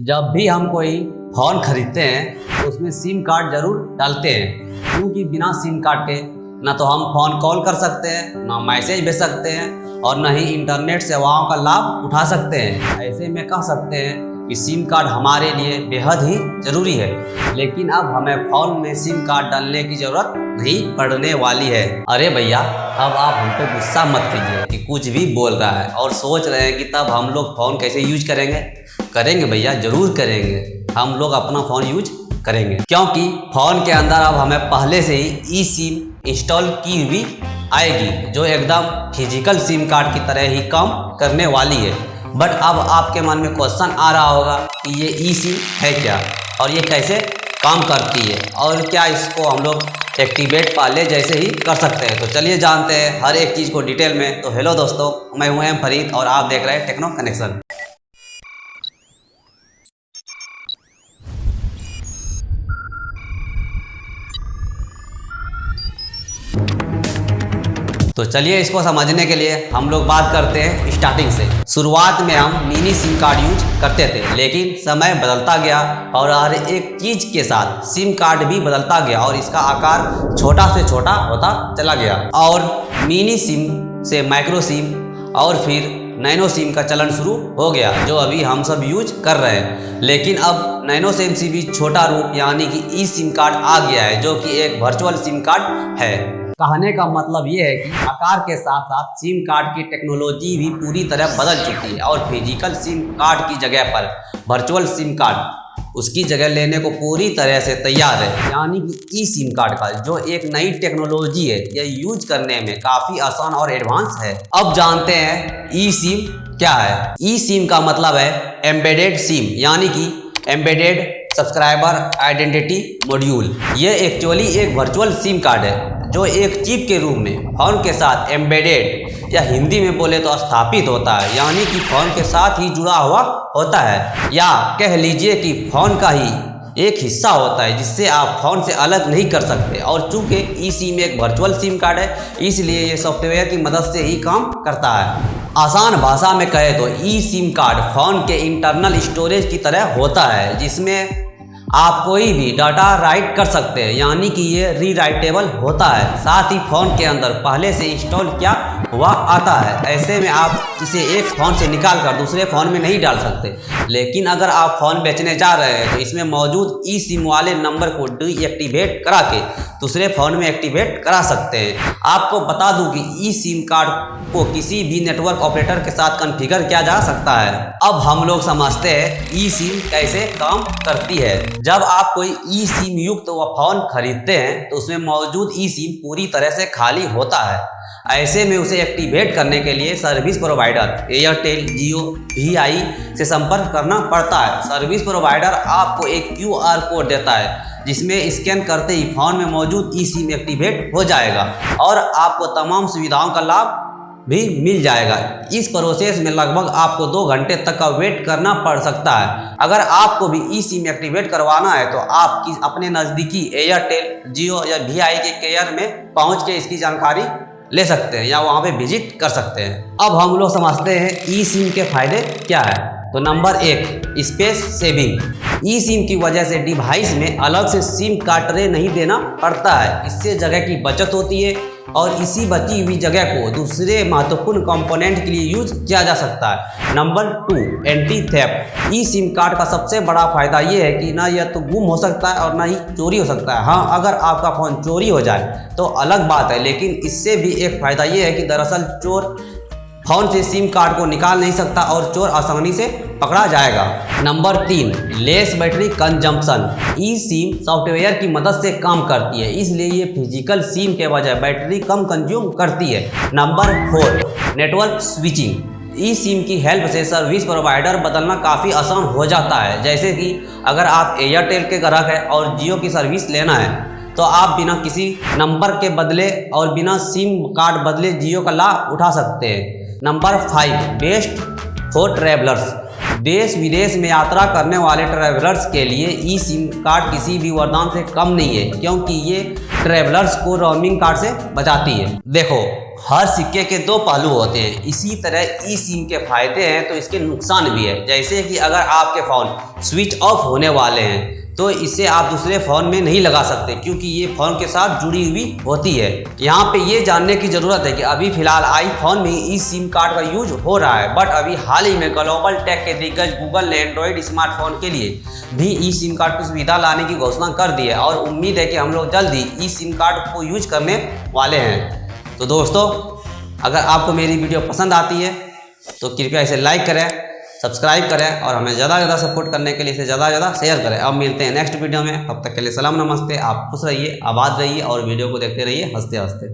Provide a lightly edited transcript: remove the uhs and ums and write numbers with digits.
जब भी हम कोई फ़ोन खरीदते हैं तो उसमें सिम कार्ड जरूर डालते हैं, क्योंकि बिना सिम कार्ड के ना तो हम फ़ोन कॉल कर सकते हैं, ना मैसेज भेज सकते हैं और ना ही इंटरनेट सेवाओं का लाभ उठा सकते हैं। ऐसे में कह सकते हैं कि सिम कार्ड हमारे लिए बेहद ही ज़रूरी है। लेकिन अब हमें फ़ोन में सिम कार्ड डालने की ज़रूरत नहीं पड़ने वाली है। अरे भैया, अब आप हम पे गुस्सा मत कीजिए कि कुछ भी बोल रहा है और सोच रहे हैं कि तब हम लोग फ़ोन कैसे यूज करेंगे। करेंगे भैया, ज़रूर करेंगे। हम लोग अपना फ़ोन यूज करेंगे, क्योंकि फ़ोन के अंदर अब हमें पहले से ही ई सिम इंस्टॉल की हुई आएगी, जो एकदम फिजिकल सिम कार्ड की तरह ही काम करने वाली है। बट अब आपके मन में क्वेश्चन आ रहा होगा कि ये ई सिम है क्या और ये कैसे काम करती है और क्या इसको हम लोग एक्टिवेट पहले जैसे ही कर सकते हैं। तो चलिए जानते हैं हर एक चीज़ को डिटेल में। तो हेलो दोस्तों, मैं हूं एम फरीद और आप देख रहे हैं टेक्नो कनेक्शन। तो चलिए इसको समझने के लिए हम लोग बात करते हैं स्टार्टिंग से। शुरुआत में हम मिनी सिम कार्ड यूज करते थे, लेकिन समय बदलता गया और हर एक चीज़ के साथ सिम कार्ड भी बदलता गया और इसका आकार छोटा से छोटा होता चला गया। और मिनी सिम से माइक्रो सिम और फिर नैनो सिम का चलन शुरू हो गया, जो अभी हम सब यूज कर रहे हैं। लेकिन अब नैनो सिम से भी छोटा रूप यानी कि ई सिम कार्ड आ गया है, जो कि एक वर्चुअल सिम कार्ड है। कहने का मतलब ये है कि आकार के साथ साथ सिम कार्ड की टेक्नोलॉजी भी पूरी तरह बदल चुकी है और फिजिकल सिम कार्ड की जगह पर वर्चुअल सिम कार्ड उसकी जगह लेने को पूरी तरह से तैयार है। यानी कि ई सिम कार्ड का जो एक नई टेक्नोलॉजी है, यह यूज करने में काफ़ी आसान और एडवांस है। अब जानते हैं ई सिम क्या है। ई सिम का मतलब है एम्बेडेड सिम, यानी कि एम्बेडेड सब्सक्राइबर आइडेंटिटी मॉड्यूल। ये एक्चुअली एक वर्चुअल सिम कार्ड है जो एक चिप के रूप में फ़ोन के साथ एम्बेडेड या हिंदी में बोले तो स्थापित होता है, यानी कि फ़ोन के साथ ही जुड़ा हुआ होता है, या कह लीजिए कि फ़ोन का ही एक हिस्सा होता है जिससे आप फ़ोन से अलग नहीं कर सकते। और चूंकि ई सिम एक वर्चुअल सिम कार्ड है, इसलिए ये सॉफ्टवेयर की मदद से ही काम करता है। आसान भाषा में कहे तो ई सिम कार्ड फ़ोन के इंटरनल स्टोरेज की तरह होता है, जिसमें आप कोई भी डाटा राइट कर सकते हैं, यानी कि ये रीराइटेबल होता है। साथ ही फ़ोन के अंदर पहले से इंस्टॉल किया हुआ आता है। ऐसे में आप इसे एक फ़ोन से निकाल कर दूसरे फ़ोन में नहीं डाल सकते। लेकिन अगर आप फ़ोन बेचने जा रहे हैं तो इसमें मौजूद ई सिम वाले नंबर को डीएक्टिवेट करा के दूसरे फ़ोन में एक्टिवेट करा सकते हैं। आपको बता दूं कि ई सिम कार्ड को किसी भी नेटवर्क ऑपरेटर के साथ कॉन्फ़िगर किया जा सकता है। अब हम लोग समझते हैं ई सिम कैसे काम करती है। जब आप कोई ई सिम युक्त फ़ोन खरीदते हैं तो उसमें मौजूद ई सिम पूरी तरह से खाली होता है। ऐसे में उसे एक्टिवेट करने के लिए सर्विस प्रोवाइडर एयरटेल, जियो, वीआई से संपर्क करना पड़ता है। सर्विस प्रोवाइडर आपको एक QR कोड देता है, जिसमें स्कैन करते ही फ़ोन में मौजूद ई सिम एक्टिवेट हो जाएगा और आपको तमाम सुविधाओं का लाभ भी मिल जाएगा। इस प्रोसेस में लगभग आपको 2 घंटे तक का वेट करना पड़ सकता है। अगर आपको भी ई सिम एक्टिवेट करवाना है तो आप अपने नज़दीकी एयरटेल, जियो या वीआई के केयर में पहुंच के इसकी जानकारी ले सकते हैं या वहां पे विजिट कर सकते हैं। अब हम लोग समझते हैं ई सिम के फायदे क्या है। तो नंबर 1, स्पेस सेविंग। ई सिम की वजह से डिवाइस में अलग से सिम कार्ड ट्रे नहीं देना पड़ता है। इससे जगह की बचत होती है और इसी बची हुई जगह को दूसरे महत्वपूर्ण कंपोनेंट के लिए यूज किया जा सकता है। Number 2, anti theft. E SIM card का सबसे बड़ा फायदा ये है कि ना यह तो गुम हो सकता है और ना ही चोरी हो सकता है। हाँ, अगर आपका फ़ोन चोरी हो जाए तो अलग बात है, लेकिन इससे भी एक फ़ायदा ये है कि दरअसल चोर फ़ोन से सिम कार्ड को निकाल नहीं सकता और चोर आसानी से पकड़ा जाएगा। Number 3, less battery consumption. E SIM software की मदद से काम करती है, इसलिए ये फिजिकल सिम के बजाय बैटरी कम कंज्यूम करती है। Number 4, network switching. E SIM की हेल्प से सर्विस प्रोवाइडर बदलना काफ़ी आसान हो जाता है। जैसे कि अगर आप एयरटेल के ग्राहक हैं और जियो की सर्विस लेना है तो आप बिना किसी नंबर के बदले और बिना सिम कार्ड बदले जियो का लाभ उठा सकते हैं। Number 5, best for travellers. देश विदेश में यात्रा करने वाले ट्रैवलर्स के लिए ई सिम कार्ड किसी भी वरदान से कम नहीं है, क्योंकि ये ट्रेवलर्स को रोमिंग कार्ड से बचाती है। देखो, हर सिक्के के दो पहलू होते हैं, इसी तरह ई सिम के फायदे हैं तो इसके नुकसान भी है। जैसे कि अगर आपके फ़ोन स्विच ऑफ होने वाले हैं तो इसे आप दूसरे फ़ोन में नहीं लगा सकते, क्योंकि ये फ़ोन के साथ जुड़ी हुई होती है। यहाँ पे ये जानने की ज़रूरत है कि अभी फ़िलहाल आईफोन में ई सिम कार्ड का यूज हो रहा है, बट अभी हाल ही में ग्लोबल टेक के दिग्गज गूगल ने एंड्रॉयड स्मार्टफोन के लिए भी ई सिम कार्ड की सुविधा लाने की घोषणा कर दी है और उम्मीद है कि हम लोग जल्द ही ई सिम कार्ड को यूज करने वाले हैं। तो दोस्तों, अगर आपको मेरी वीडियो पसंद आती है तो कृपया इसे लाइक करें, सब्सक्राइब करें और हमें ज़्यादा से ज़्यादा सपोर्ट करने के लिए इसे ज़्यादा से ज़्यादा शेयर करें। अब मिलते हैं नेक्स्ट वीडियो में, तब तक के लिए सलाम नमस्ते। आप खुश रहिए, आबाद रहिए और वीडियो को देखते रहिए हंसते हंसते।